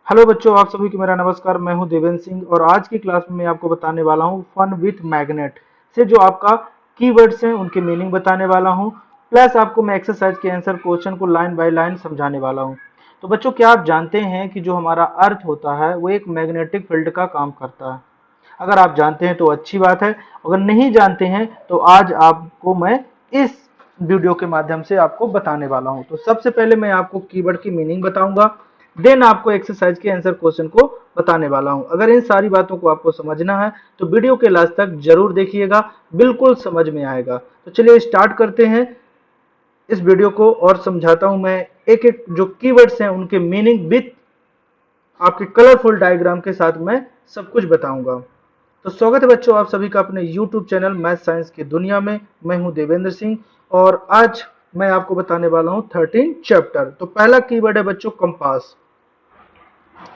Hello बच्चों, आप सभी को मेरा नमस्कार। मैं हूं देवेंद्र सिंह और आज की क्लास में मैं आपको बताने वाला हूं फन विथ मैग्नेट से जो आपका कीवर्ड्स हैं उनके मीनिंग बताने वाला हूं। प्लस आपको मैं एक्सरसाइज के आंसर क्वेश्चन को लाइन बाय लाइन समझाने वाला हूं। तो बच्चों, क्या आप जानते हैं कि जो हमारा अर्थ होता है वो एक मैग्नेटिक फील्ड का काम करता है? अगर आप जानते हैं तो अच्छी बात है, अगर नहीं जानते हैं तो आज आपको मैं इस वीडियो के माध्यम से आपको बताने वाला हूं। तो सबसे पहले मैं आपको कीवर्ड की मीनिंग बताऊंगा, देन आपको एक्सरसाइज के आंसर क्वेश्चन को बताने वाला हूं। अगर इन सारी बातों को आपको समझना है तो वीडियो के लास्ट तक जरूर देखिएगा, बिल्कुल समझ में आएगा। तो चलिए स्टार्ट करते हैं इस वीडियो को और समझाता हूं मैं एक एक जो कीवर्ड्स हैं उनके मीनिंग विथ आपके कलरफुल डायग्राम के साथ मैं सब कुछ बताऊंगा। तो स्वागत है बच्चों आप सभी का अपने YouTube चैनल मैथ साइंस की दुनिया में। मैं हूं देवेंद्र सिंह और आज मैं आपको बताने वाला हूं 13 चैप्टर। तो पहला कीवर्ड है बच्चों कंपास।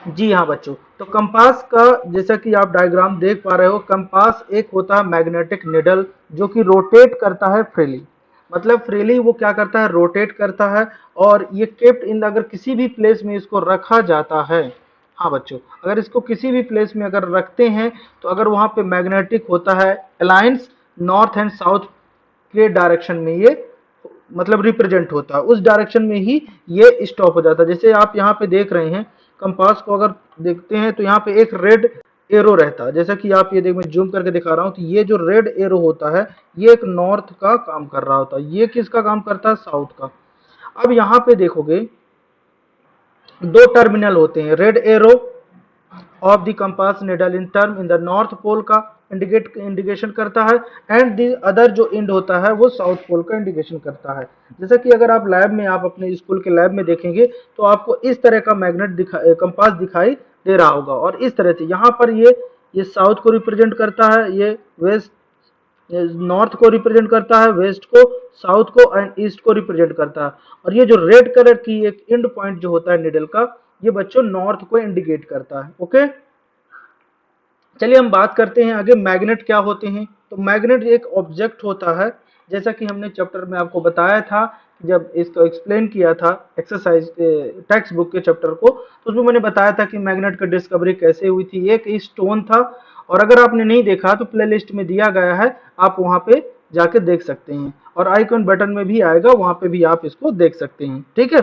जी हाँ बच्चों, तो कंपास का जैसा कि आप डायग्राम देख पा रहे हो, कंपास एक होता है मैग्नेटिक निडल जो कि रोटेट करता है फ्रीली। मतलब फ्रीली वो क्या करता है, रोटेट करता है। और ये केप्ट इन, अगर किसी भी प्लेस में इसको रखा जाता है, हाँ बच्चों, अगर इसको किसी भी प्लेस में अगर रखते हैं तो अगर वहां पे मैग्नेटिक होता है अलायंस नॉर्थ एंड साउथ के डायरेक्शन में ये मतलब रिप्रेजेंट होता है, उस डायरेक्शन में ही ये स्टॉप हो जाता है। जैसे आप यहाँ पे देख रहे हैं, कंपास को अगर देखते हैं तो यहाँ पे एक रेड एरो रहता है। जैसा कि आप ये देख, मैं जूम करके दिखा रहा हूँ, तो ये जो रेड एरो होता है ये एक नॉर्थ का काम कर रहा होता है, ये किसका काम करता है, साउथ का। अब यहाँ पे देखोगे दो टर्मिनल होते हैं, red arrow of the compass needle in term in the north pole का इंडिकेशन करता है, एंड द अदर जो इंड होता है वो साउथ पोल का इंडिकेशन करता है। जैसा कि अगर आप लैब में, आप अपने स्कूल के लैब में देखेंगे तो आपको इस तरह का कंपास दिखाई दे रहा होगा। और इस तरह से यहाँ पर ये साउथ को रिप्रेजेंट करता है, ये वेस्ट नॉर्थ को रिप्रेजेंट करता है, वेस्ट को, साउथ को एंड ईस्ट को रिप्रेजेंट करता है। और ये जो रेड कलर की एक एंड पॉइंट जो होता है निडल का, ये बच्चों नॉर्थ को इंडिकेट करता है। ओके, चलिए हम बात करते हैं आगे मैग्नेट क्या होते हैं। तो मैग्नेट एक ऑब्जेक्ट होता है, जैसा कि हमने चैप्टर में आपको बताया था, जब इसको एक्सप्लेन किया था एक्सरसाइज टेक्स्ट बुक के चैप्टर को, तो उसमें मैंने बताया था कि मैग्नेट की डिस्कवरी कैसे हुई थी। एक स्टोन था, और अगर आपने नहीं देखा तो प्लेलिस्ट में दिया गया है, आप वहां पे जाके देख सकते हैं, और आइकन बटन में भी आएगा, वहां पे भी आप इसको देख सकते हैं। ठीक है,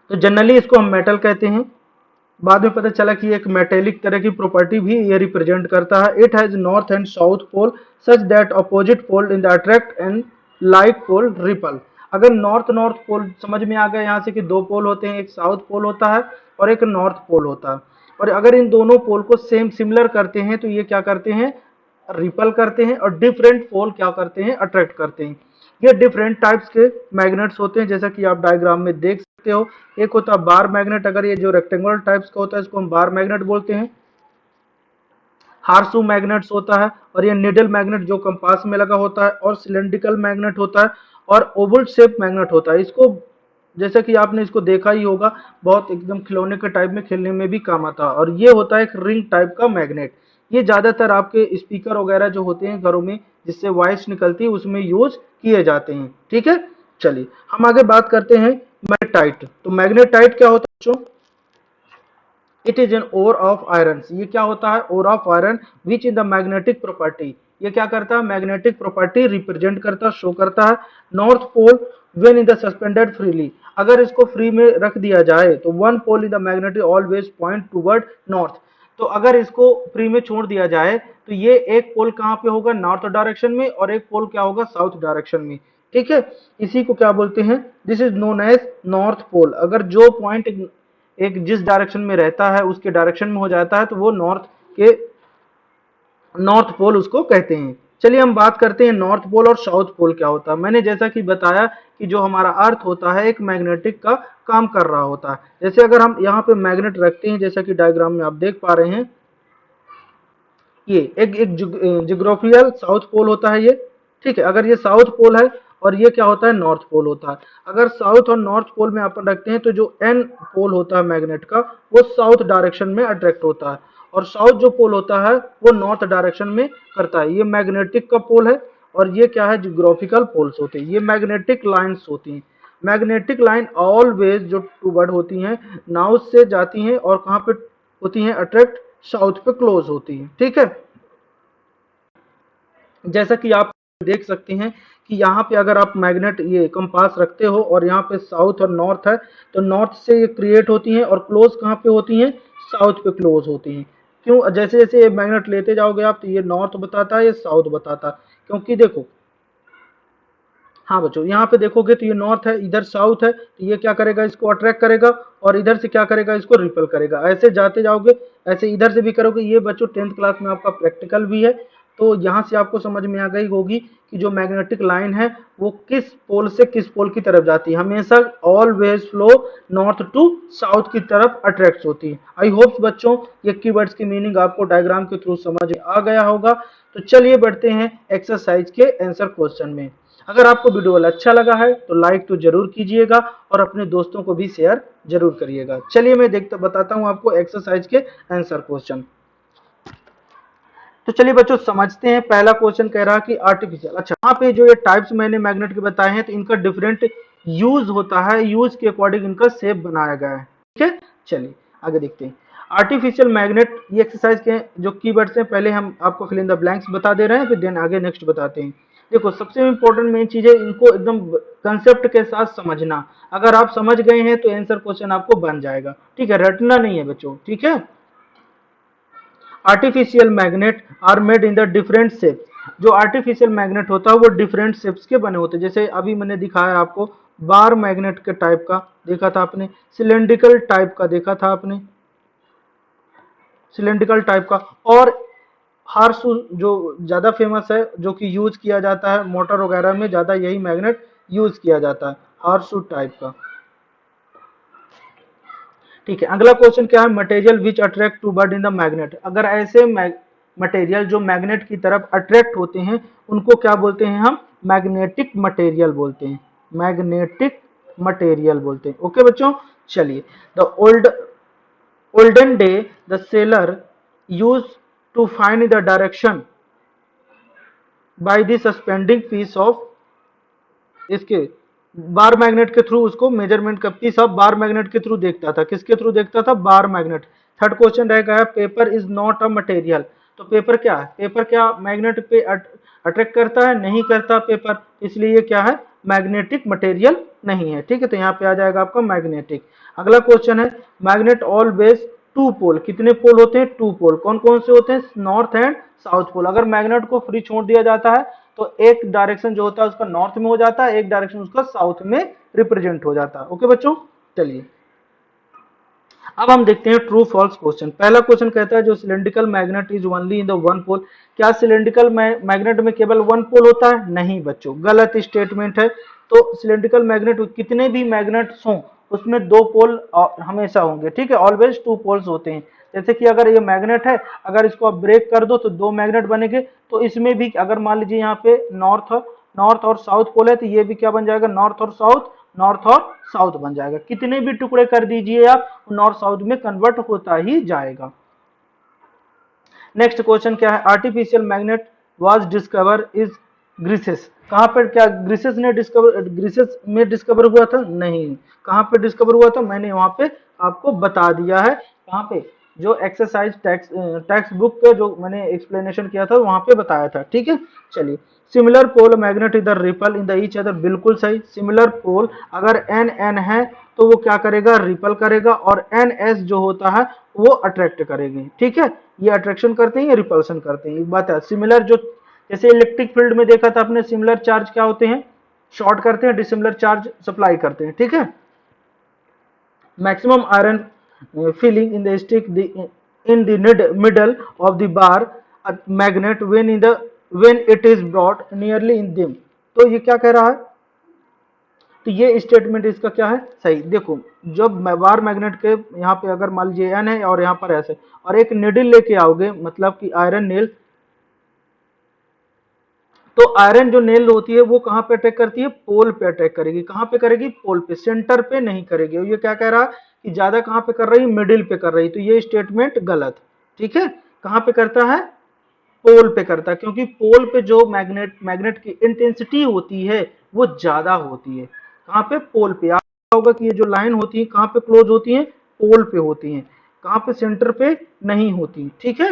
तो जनरली इसको हम मेटल कहते हैं। बाद में पता चला कि एक मेटेलिक तरह की प्रॉपर्टी भी ये रिप्रेजेंट करता है। It has north and south pole such that opposite pole in the attract and like pole repel. अगर नॉर्थ नॉर्थ पोल समझ में आ गया यहाँ से कि दो पोल होते हैं, एक साउथ पोल होता है और एक नॉर्थ पोल होता है। और अगर इन दोनों पोल को सेम सिमिलर करते हैं तो ये क्या करते हैं, रिपल करते हैं, और डिफरेंट पोल क्या करते हैं, अट्रैक्ट करते हैं। ये डिफरेंट टाइप्स के मैग्नेट्स होते हैं, जैसा कि आप डायग्राम में देख सकते हो। एक होता है बार मैग्नेट, अगर ये जो रेक्टेंगुलर टाइप्स का होता है इसको हम बार मैग्नेट बोलते हैं। हार्सू मैग्नेट्स होता है, और ये निडल मैग्नेट जो कंपास में लगा होता है, और सिलेंड्रिकल मैग्नेट होता है, और ओवल शेप मैग्नेट होता है। इसको जैसा कि आपने इसको देखा ही होगा, बहुत एकदम खिलौने के टाइप में, खेलने में भी काम आता है। और ये होता है एक रिंग टाइप का मैग्नेट। ये ज्यादातर आपके स्पीकर वगैरह जो होते हैं घरों में, जिससे वॉइस निकलती है, उसमें यूज किए जाते हैं। ठीक है, चलिए हम आगे बात करते हैं मैग्नेटाइट। तो मैग्नेटाइट क्या होता है बच्चों, it is an ore of iron. ये क्या होता है, ore of iron which in the magnetic property. ये क्या करता है, मैग्नेटिक प्रॉपर्टी रिप्रेजेंट करता, शो करता है। North pole when in the suspended freely, अगर इसको फ्री में रख दिया जाए तो one pole in the magnetic always point toward north. तो अगर इसको फ्री में छोड़ दिया जाए तो ये एक पोल कहाँ पे होगा, नॉर्थ डायरेक्शन में, और एक पोल क्या होगा, साउथ डायरेक्शन में। ठीक है, इसी को क्या बोलते हैं, this is known as north pole. अगर जो पॉइंट एक जिस डायरेक्शन में रहता है उसके डायरेक्शन में हो जाता है तो वो के नॉर्थ पोल उसको कहते हैं। चलिए हम बात करते हैं नॉर्थ पोल और साउथ पोल क्या होता है। मैंने जैसा कि बताया कि जो हमारा अर्थ होता है एक मैग्नेटिक का काम कर रहा होता है। जैसे अगर हम यहाँ पे मैग्नेट रखते हैं, जैसा कि डायग्राम में आप देख पा रहे हैं, ये एक जियोग्राफिकल साउथ पोल होता है ये। ठीक है, अगर ये साउथ पोल है और ये क्या होता है, नॉर्थ पोल होता है। अगर साउथ और नॉर्थ पोल में अपन रखते हैं तो जो एन पोल होता है मैग्नेट का, वो साउथ डायरेक्शन में अट्रैक्ट होता है, और साउथ जो पोल होता है वो नॉर्थ डायरेक्शन में करता है। ये मैग्नेटिक का पोल है, और ये क्या है, जियोग्राफिकल पोल्स होते हैं, ये मैग्नेटिक लाइंस होती हैं। मैग्नेटिक लाइन ऑलवेज जो टूवर्ड होती हैं नॉर्थ से जाती हैं और कहाँ पे होती हैं अट्रैक्ट साउथ पे क्लोज होती हैं। ठीक है, जैसा कि आप देख सकते हैं कि यहाँ पे अगर आप मैग्नेट ये कंपास रखते हो और यहाँ पे साउथ और नॉर्थ है तो नॉर्थ से ये क्रिएट होती हैं और क्लोज कहाँ पे होती हैं, साउथ पे क्लोज होती हैं। क्यों, जैसे जैसे ये मैग्नेट लेते जाओगे आप तो ये नॉर्थ बताता है, ये साउथ बताता है, क्योंकि देखो, हाँ बच्चों यहाँ पे देखोगे तो ये नॉर्थ है, इधर साउथ है, तो ये क्या करेगा, इसको अट्रैक्ट करेगा और इधर से क्या करेगा, इसको रिपल करेगा। ऐसे जाते जाओगे, ऐसे इधर से भी करोगे। ये बच्चों 10th क्लास में आपका प्रैक्टिकल भी है, तो यहाँ से आपको समझ में आ गई होगी कि जो मैग्नेटिक लाइन है वो किस पोल से किस पोल की तरफ जाती है, हमेशा always flow north to south की तरफ अट्रैक्ट होती है। आई होप बच्चों ये कीवर्ड्स की मीनिंग आपको डायग्राम के थ्रू समझ आ गया होगा। तो चलिए बढ़ते हैं एक्सरसाइज के आंसर क्वेश्चन में। अगर आपको वीडियो अच्छा लगा है तो लाइक तो जरूर कीजिएगा और अपने दोस्तों को भी शेयर जरूर करिएगा। चलिए मैं बताता हूं आपको एक्सरसाइज के आंसर क्वेश्चन। तो चलिए बच्चों समझते हैं। पहला क्वेश्चन कह रहा है कि आर्टिफिशियल, अच्छा यहाँ पे जो ये टाइप्स मैंने मैग्नेट के बताए हैं तो इनका डिफरेंट यूज होता है, यूज के अकॉर्डिंग इनका शेप बनाया गया है। ठीक है, चलिए आगे देखते हैं। आर्टिफिशियल मैग्नेट, ये एक्सरसाइज के जो कीवर्ड्स हैं पहले हम आपको फिल इन द ब्लैंक्स बता दे रहे हैं, फिर देन आगे नेक्स्ट बताते हैं। देखो सबसे इंपॉर्टेंट मेन चीज है इनको एकदम कंसेप्ट के साथ समझना। अगर आप समझ गए हैं तो आंसर क्वेश्चन आपको बन जाएगा। ठीक है, रटना नहीं है बच्चों। ठीक है, artificial magnet are made in the different shape. जो आर्टिफिशियल मैग्नेट होता है वो डिफरेंट शेप्स के बने होते हैं। जैसे अभी मैंने दिखाया आपको, बार मैग्नेट के टाइप का देखा था आपने, सिलेंड्रिकल टाइप का देखा था आपने, सिलेंड्रिकल टाइप का, और हार्सू जो ज्यादा फेमस है, जो कि यूज किया जाता है मोटर वगैरह में, ज्यादा यही मैग्नेट यूज किया जाता है, हार्सू टाइप का। ठीक है, अगला क्वेश्चन क्या है, material which attract to bird in the magnet. अगर ऐसे मटेरियल जो मैग्नेट की तरफ अट्रैक्ट होते हैं उनको क्या बोलते हैं हम, मैग्नेटिक मटेरियल बोलते हैं, मैग्नेटिक मटेरियल बोलते हैं। ओके बच्चों, चलिए। The olden day the sailor used to find the direction by the suspending piece of, इसके बार मैग्नेट के थ्रू उसको मेजरमेंट का पीस ऑफ बार मैग्नेट के थ्रू देखता था। किसके थ्रू देखता था, बार मैग्नेट। थर्ड क्वेश्चन रहेगा है, paper is not a material. तो पेपर क्या है, पेपर क्या मैग्नेट पे अट्रैक्ट करता है, नहीं करता पेपर, इसलिए ये क्या है, मैग्नेटिक मटेरियल नहीं है। ठीक है, तो यहाँ पे आ जाएगा आपका मैग्नेटिक। अगला क्वेश्चन है, मैग्नेट ऑलवेज टू पोल, कितने पोल होते हैं, टू पोल। कौन कौन से होते हैं, नॉर्थ एंड साउथ पोल। अगर मैग्नेट को फ्री छोड़ दिया जाता है तो एक डायरेक्शन जो होता है उसका नॉर्थ में हो जाता है, एक डायरेक्शन उसका साउथ में रिप्रेजेंट हो जाता है। ओके बच्चों, चलिए अब हम देखते हैं ट्रू फॉल्स क्वेश्चन। पहला क्वेश्चन कहता है जो cylindrical magnet is only in the one pole. क्या सिलेंड्रिकल मैग्नेट में केवल वन पोल होता है, नहीं बच्चों, गलत स्टेटमेंट है। तो सिलेंड्रिकल मैग्नेट कितने भी मैग्नेट्स हों उसमें दो पोल हमेशा होंगे। ठीक है, ऑलवेज टू पोल्स होते हैं। जैसे कि अगर ये मैग्नेट है, अगर इसको आप ब्रेक कर दो तो दो मैग्नेट बनेंगे, तो इसमें भी अगर मान लीजिए यहाँ पे नॉर्थ और साउथ पोल है तो ये भी क्या बन जाएगा, नॉर्थ और साउथ बन जाएगा। कितने भी टुकड़े कर दीजिए आप, नॉर्थ साउथ में कन्वर्ट होता ही जाएगा। नेक्स्ट क्वेश्चन क्या है, artificial magnet was discover is Greece. कहां पर, क्या ग्रीसेस में डिस्कवर हुआ था, नहीं। कहां पे डिस्कवर हुआ था, मैंने वहां पे आपको बता दिया है। कहां पे, जो एक्सरसाइज टेक्स्ट बुक पे जो मैंने एक्सप्लेनेशन किया था वहां पे बताया था। ठीक है, चलिए। सिमिलर पोल मैग्नेट इधर ripple in the each other, बिल्कुल सही। सिमिलर पोल अगर एन एन है तो वो क्या करेगा, रिपल करेगा, और एन एस जो होता है वो अट्रैक्ट करेंगे। ठीक है, ये अट्रैक्शन करते हैं, ये रिपल्सन करते हैं। एक बात है, सिमिलर जो, जैसे इलेक्ट्रिक फील्ड में देखा था आपने, सिमिलर चार्ज क्या होते हैं, शॉर्ट करते हैं, डिसिमिलर चार्ज सप्लाई करते हैं। ठीक है, maximum iron feeling in the stick in the middle of the bar a magnet when it is brought nearly in them। तो ये क्या कह रहा है, तो ये स्टेटमेंट इसका क्या है, सही। देखो जब बार मैग्नेट के यहाँ पे अगर मान लीजिए एन है और यहाँ पर ऐसे, और एक निडल लेके आओगे, मतलब कि आयरन नेल, तो आयरन जो नेल होती है वो कहां पे अटैक करती है, पोल पे अटैक करेगी। कहां पे करेगी, पोल पे, सेंटर पे नहीं करेगी। और ये क्या कह रहा है कि ज्यादा कहां पे कर रही है, मिडिल पे कर रही है, तो ये स्टेटमेंट गलत। ठीक है, कहां पे करता है, पोल पे करता है, क्योंकि पोल पे जो मैग्नेट की इंटेंसिटी होती है वो ज्यादा होती है। कहाँ पे, पोल पे। आपको होगा कि ये जो लाइन होती है कहाँ पे क्लोज होती है, पोल पे होती है, कहाँ पे, सेंटर पे नहीं होती। ठीक है।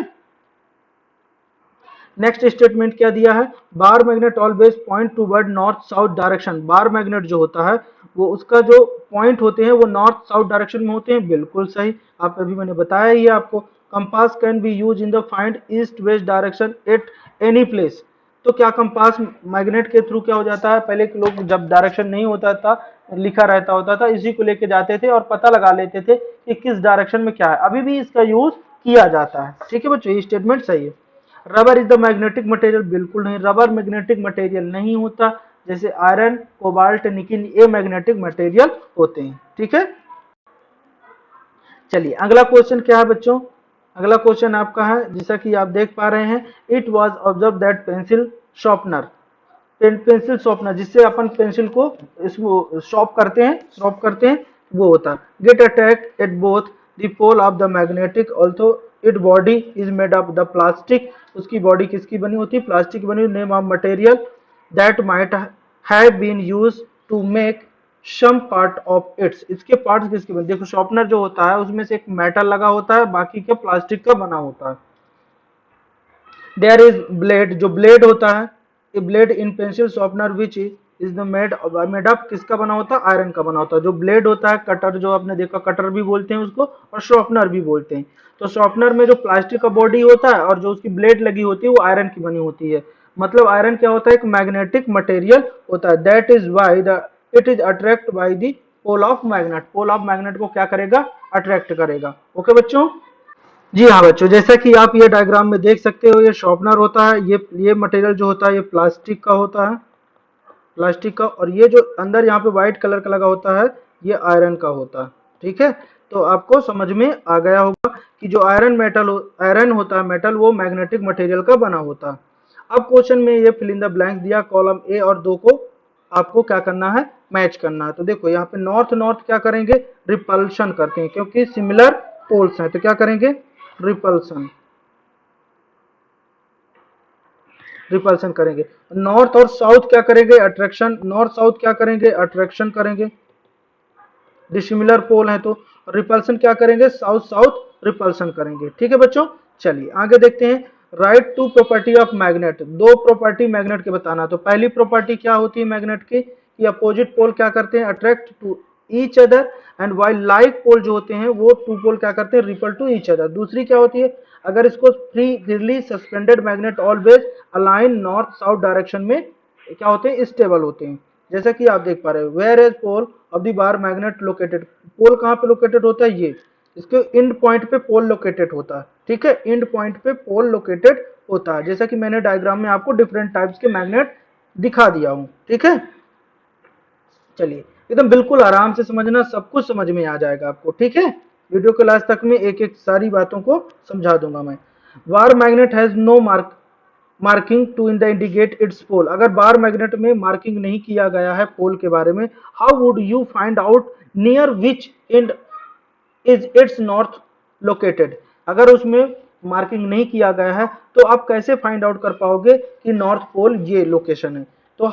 नेक्स्ट स्टेटमेंट क्या दिया है, bar magnet always point toward north south direction. Bar magnet जो होता है वो उसका जो पॉइंट होते हैं वो नॉर्थ साउथ डायरेक्शन में होते हैं, बिल्कुल सही। आप अभी मैंने बताया ही है आपको। Compass can be use in the find east west direction at any place. तो क्या कंपास मैग्नेट के थ्रू क्या हो जाता है, पहले के लोग जब डायरेक्शन नहीं होता था, लिखा रहता होता था, इसी को लेके जाते थे और पता लगा लेते थे कि किस डायरेक्शन में क्या है। अभी भी इसका यूज किया जाता है। ठीक है बच्चों, ये स्टेटमेंट सही है। Rubber is the magnetic material, बिल्कुल नहीं, रबर मैग्नेटिक मटेरियल नहीं होता। जैसे आयरन, कोबाल्ट, निकिल, ये मैग्नेटिक मटेरियल होते हैं। ठीक है। चलिए अगला क्वेश्चन क्या है बच्चों, अगला क्वेश्चन आपका है, जैसा कि आप देख पा रहे हैं, it was observe that pencil sharpener, pencil sharpener जिससे अपन पेंसिल को इसको शॉर्प करते हैं, वो होता है, get attack at both the pole of the magnetic also it body is made of the plastic. उसकी बॉडी किसकी बनी होती है, प्लास्टिक की बनी। Name of material that might have been use to make some part of its, इसके parts किसके बने, देखो शॉर्पनर जो होता है उसमें से एक मेटल लगा होता है, बाकी का प्लास्टिक का बना होता है। देयर इज ब्लेड, जो ब्लेड होता है, a blade in pencil sharpener which is the made of किसका बना होता है, आयरन का बना होता है। जो ब्लेड होता है, कटर जो आपने देखा, कटर भी बोलते हैं उसको और शॉर्पनर भी बोलते हैं। तो शॉर्पनर में जो प्लास्टिक का बॉडी होता है और जो उसकी ब्लेड लगी होती है वो आयरन की बनी होती है। मतलब आयरन क्या होता है, एक मैग्नेटिक मटेरियल होता है। That is why the it is attract by the pole of magnet, pole of magnet को क्या करेगा, अट्रैक्ट करेगा। ओके बच्चों। जी हाँ बच्चों, जैसा कि आप ये डायग्राम में देख सकते हो, ये शॉर्पनर होता है, ये मटेरियल जो होता है ये प्लास्टिक का होता है, प्लास्टिक का, और ये जो अंदर यहाँ पे व्हाइट कलर का लगा होता है ये आयरन का होता है। ठीक है। तो आपको समझ में आ गया होगा कि जो आयरन होता है मेटल, वो मैग्नेटिक मटेरियल का बना होता है। अब क्वेश्चन में ये फिल इन द ब्लैंक दिया, कॉलम ए और दो को आपको क्या करना है, मैच करना है। तो देखो यहाँ पे नॉर्थ नॉर्थ क्या करेंगे, रिपल्शन करते हैं, क्योंकि सिमिलर पोल्स हैं, तो क्या करेंगे, रिपल्सन, रिपल्सन करेंगे। नॉर्थ और साउथ क्या करेंगे, अट्रैक्शन, नॉर्थ साउथ क्या करेंगे, अट्रैक्शन करेंगे, डिसिमिलर पोल है तो। रिपल्सन क्या करेंगे, साउथ साउथ रिपल्सन करेंगे। ठीक है बच्चों। चलिए आगे देखते हैं, write two property of magnet, दो प्रॉपर्टी मैग्नेट के बताना। तो पहली प्रॉपर्टी क्या होती है मैग्नेट की, कि अपोजिट पोल क्या करते हैं, attract to each other, and while like pole जो होते हैं वो टू पोल क्या करते हैं, रिपल टू ईच अदर। दूसरी क्या होती है, अगर इसको freely suspended magnet always align north south direction में क्या होते हैं, स्टेबल होते हैं। जैसा कि आप देख पा रहे हो, where as pole of the bar magnet located, pole कहाँ पे लोकेटेड होता है, ये इसके इंड पॉइंट पे पोल लोकेटेड होता है। ठीक है, इंड पॉइंट पे पोल लोकेटेड होता है, जैसा कि मैंने डायग्राम में आपको डिफरेंट टाइप्स के मैग्नेट दिखा दिया हूं। ठीक है। चलिए एकदम बिल्कुल आराम से समझना, सब कुछ समझ में आ जाएगा आपको। ठीक है, वीडियो के लास्ट तक में एक एक सारी बातों को समझा दूंगा मैं। Bar magnet has no marking to in the indicate its pole, अगर बार मैग्नेट में मार्किंग नहीं किया गया है पोल के बारे में, how would you find out near which and is it's north located, अगर उसमें मार्किंग नहीं किया गया है तो आप कैसे फाइंड आउट कर पाओगे कि नॉर्थ पोल ये लोकेशन है। तो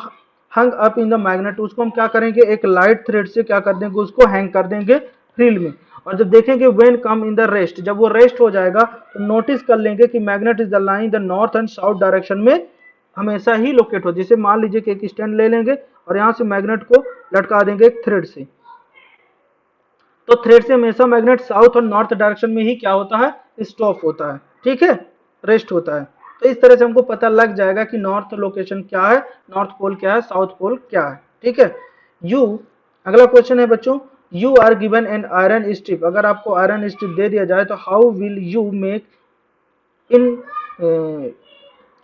hung up in the magnet, उसको हम क्या करेंगे, एक लाइट थ्रेड से क्या कर देंगे, उसको हैंग कर देंगे रील में। और जब देखेंगे when come in the rest, जब वो रेस्ट हो जाएगा तो नोटिस कर लेंगे कि magnet is the line the north and south direction में हमेशा ही लोकेट हो। जैसे मान लीजिए कि एक स्टैंड ले लेंगे और यहाँ से मैग्नेट को लटका देंगे एक थ्रेड से, तो थ्रेड से हमेशा मैग्नेट साउथ और नॉर्थ डायरेक्शन में ही क्या होता है, स्टॉप होता है। ठीक है, रेस्ट होता है। तो इस तरह से हमको पता लग जाएगा कि नॉर्थ लोकेशन क्या है, नॉर्थ पोल क्या है, साउथ पोल क्या है। ठीक है। यू, अगला क्वेश्चन है बच्चों, you are given an iron strip, अगर आपको आयरन स्ट्रिप दे दिया जाए तो how will you make in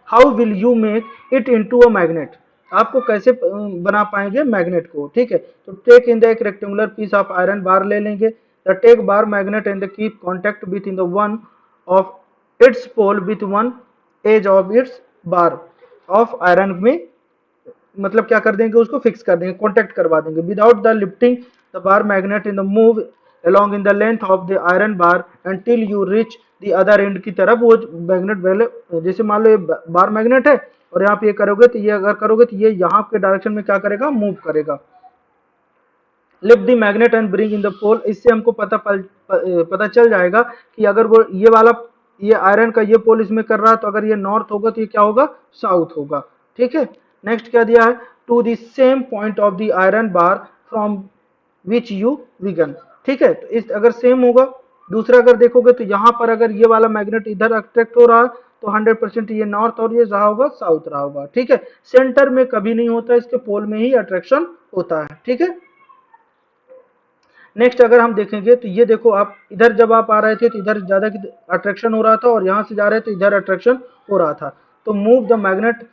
how will you make it into a magnet, आपको कैसे बना पाएंगे मैग्नेट को। ठीक है, तो टेक इन द एक rectangular piece of iron bar ले लेंगे, the take bar magnet and keep contact with in the one of its pole with one edge of it's bar of iron में, मतलब क्या कर देंगे, उसको फिक्स कर देंगे, कॉन्टेक्ट करवा देंगे, without the lifting the bar magnet in the move along in the length of the iron bar until you reach the other end की तरफ वो मैग्नेट पहले, जैसे मान लो ये बार मैग्नेट है और यहाँ पे ये करोगे तो ये अगर करोगे तो ये यहाँ के डायरेक्शन में क्या करेगा, मूव करेगा। Lift the magnet and bring in the pole. इससे हमको पता चल जाएगा कि अगर वो ये आयरन का ये पोल इसमें कर रहा है तो अगर ये नॉर्थ होगा तो ये क्या होगा, साउथ होगा। ठीक है, नेक्स्ट क्या दिया है, to the same point of the iron bar from which you began. ठीक है, तो इस अगर सेम होगा, दूसरा अगर देखोगे तो यहाँ पर अगर ये वाला मैग्नेट इधर अट्रैक्ट हो रहा है तो 100% ये नॉर्थ और ये रहा होगा साउथ रहा होगा। ठीक है, सेंटर में कभी नहीं होता, इसके पोल में ही अट्रैक्शन होता है। ठीक है, नेक्स्ट अगर हम देखेंगे तो ये देखो, आप इधर जब आप आ रहे थे तो इधर ज्यादा अट्रैक्शन हो रहा था और यहाँ से जा रहे थे तो इधर अट्रैक्शन हो रहा था। तो move the magnet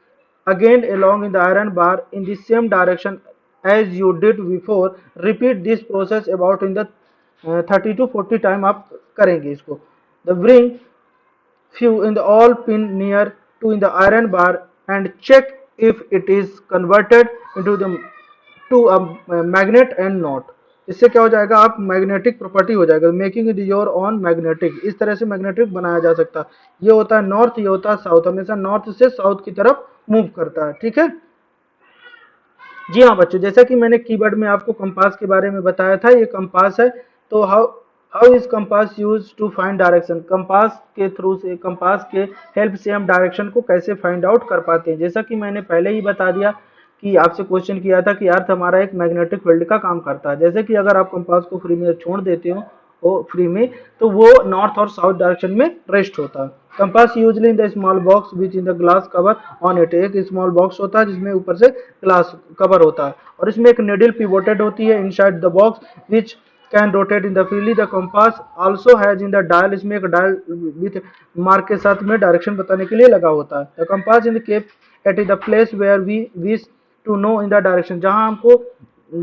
again along in the iron bar in the same direction as you did before, repeat this process about in the 30 to 40 time आप करेंगे इसको। the bring few in the all pin near to in the iron bar and check if it is converted into the to a magnet and not। इससे क्या हो जाएगा, आप magnetic property हो जाएगा, making it your on magnetic. इस तरह से मैग्नेटिक बनाया जा सकता है। ये होता है नॉर्थ, ये होता है साउथ, हमेशा नॉर्थ से साउथ की तरफ मूव करता है। ठीक है, जी हाँ बच्चों, जैसा कि मैंने कीवर्ड में आपको कंपास के बारे में बताया था, ये कंपास है। तो how is compass use to find direction. Compass के थ्रू से, कंपास के हेल्प से हम डायरेक्शन को कैसे फाइंड आउट कर पाते हैं। जैसा कि मैंने पहले ही बता दिया कि आपसे क्वेश्चन किया था कि अर्थ हमारा एक मैग्नेटिक फील्ड का काम करता है। जैसे कि अगर आप कंपास को फ्री में छोड़ देते हो वो फ्री में, तो वो नॉर्थ और साउथ डायरेक्शन में रेस्ट होता है। Compass usually in the small box which in the glass cover on it. एक स्मॉल बॉक्स होता है जिसमें ऊपर से ग्लास कवर होता है और इसमें एक निडल पिवोटेड होती है inside the box which can rotate in the freely. The compass also has in the dial, इसमें एक डायल विथ मार्क के साथ में डायरेक्शन बताने के लिए लगा होता है। The compass in the keep at the place where we wish to know in the direction. जहां हमको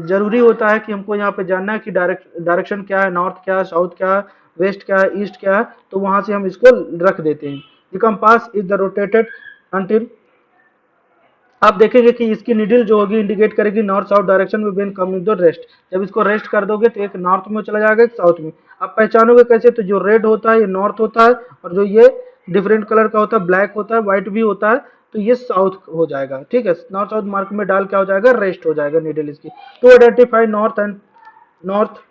जरूरी होता है कि हमको यहाँ पे जानना है कि डायरेक्शन क्या है, नॉर्थ क्या है, साउथ क्या है, वेस्ट क्या है, ईस्ट क्या है, तो वहां से हम इसको रख देते हैं। The compass is the rotated until, आप देखेंगे कि इसकी निडल जो होगी इंडिकेट करेगी नॉर्थ साउथ डायरेक्शन में व्हेन कमिंग द रेस्ट। जब इसको रेस्ट कर दोगे तो एक नॉर्थ में चला जाएगा, एक साउथ में। आप पहचानोगे कैसे, तो जो रेड होता है ये नॉर्थ होता है और जो ये डिफरेंट कलर का होता है, ब्लैक होता है, व्हाइट भी होता है, तो ये साउथ हो जाएगा। ठीक है, नॉर्थ साउथ मार्क में डाल क्या हो जाएगा, रेस्ट हो जाएगा निडल इसकी। To identify north and north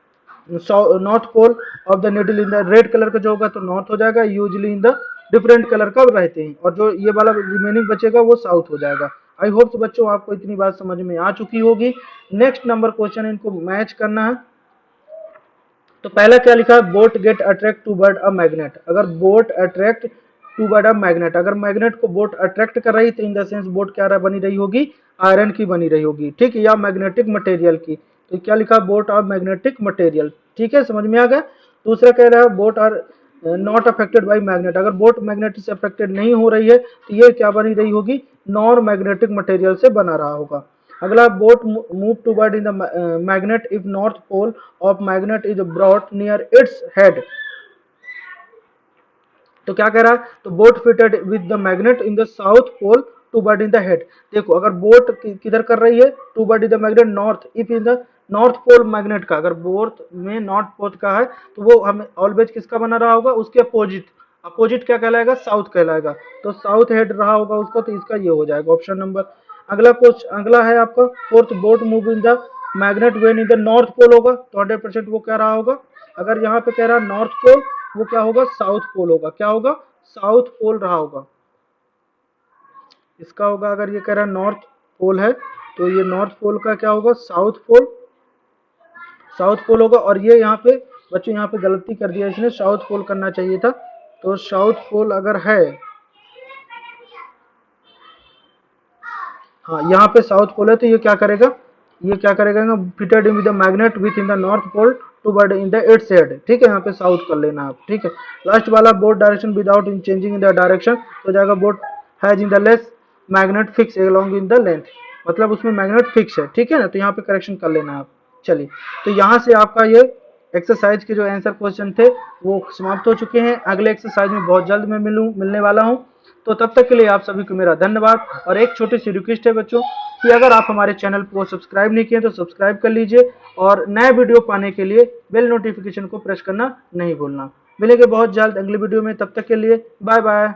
north pole of the needle in the red colour का जो होगा तो नॉर्थ हो जाएगा, usually in the different colour का रहते हैं, और जो ये वाला रिमेनिंग बचेगा वो साउथ हो जाएगा। आई होप बच्चों आपको इतनी बात समझ में आ चुकी होगी। नेक्स्ट नंबर क्वेश्चन इनको मैच करना है। तो पहला क्या लिखा है, boat get attract to bird a magnet. अगर boat attract to bird a magnet, अगर मैग्नेट को बोट अट्रैक्ट कर रही तो इन द सेंस बोट क्या बनी रही होगी, आयरन की बनी रही होगी। ठीक है, या मैग्नेटिक मटेरियल की। तो क्या लिखा, बोट ऑफ मैग्नेटिक मटेरियल। ठीक है, समझ में आ गया। दूसरा कह रहा है boat are not affected by magnet. अगर बोट मैग्नेट से अफेक्टेड नहीं हो रही है तो ये क्या बनी रही होगी, नॉन मैग्नेटिक मटेरियल से बना रहा होगा। अगला, boat move toward in the magnet if north pole of magnet is brought near its head. तो क्या कह रहा है, तो boat fitted with the magnet in the south pole towards in the head. देखो, अगर बोट किधर कर रही है, towards in the magnet north, if in the north pole magnet का, अगर बोट में नॉर्थ पोल का है तो वो हमें ऑलवेज किसका बना रहा होगा, उसके अपोजिट। अपोजिट क्या कहलाएगा, साउथ कहलाएगा। तो साउथ हेड रहा होगा उसका, तो इसका ये हो जाएगा ऑप्शन नंबर। अगला है आपका fourth, boat move in the magnet when in the north pole होगा, तो 100% वो क्या रहा होगा। अगर यहाँ पे कह रहा है नॉर्थ पोल, वो क्या होगा, साउथ पोल होगा। क्या होगा, साउथ पोल रहा होगा इसका होगा। अगर ये कह रहा है नॉर्थ पोल है तो ये नॉर्थ पोल का क्या होगा, साउथ पोल, साउथ पोल होगा। और ये यहाँ पे बच्चों, यहाँ पे गलती कर दिया इसने, साउथ पोल करना चाहिए था। तो साउथ पोल अगर है, हाँ यहाँ पे साउथ पोल है, तो ये क्या करेगा, ये क्या करेगा, fitted in with the magnet with in the north pole towards in the its head. ठीक है, यहाँ पे साउथ कर लेना आप। ठीक है, लास्ट वाला, boat direction without in changing in the direction, तो जाएगा boat has in the less magnet fix along in the length, मतलब उसमें मैग्नेट फिक्स है। ठीक है ना, तो यहाँ पे करेक्शन कर लेना आप। चलिए, तो यहाँ से आपका ये एक्सरसाइज के जो आंसर क्वेश्चन थे वो समाप्त हो चुके हैं। अगले एक्सरसाइज में बहुत जल्द मैं मिलने वाला हूँ। तो तब तक के लिए आप सभी को मेरा धन्यवाद। और एक छोटी सी रिक्वेस्ट है बच्चों कि अगर आप हमारे चैनल को सब्सक्राइब नहीं किए तो सब्सक्राइब कर लीजिए, और नए वीडियो पाने के लिए बेल नोटिफिकेशन को प्रेस करना नहीं भूलना। मिलेंगे बहुत जल्द अगली वीडियो में, तब तक के लिए बाय बाय।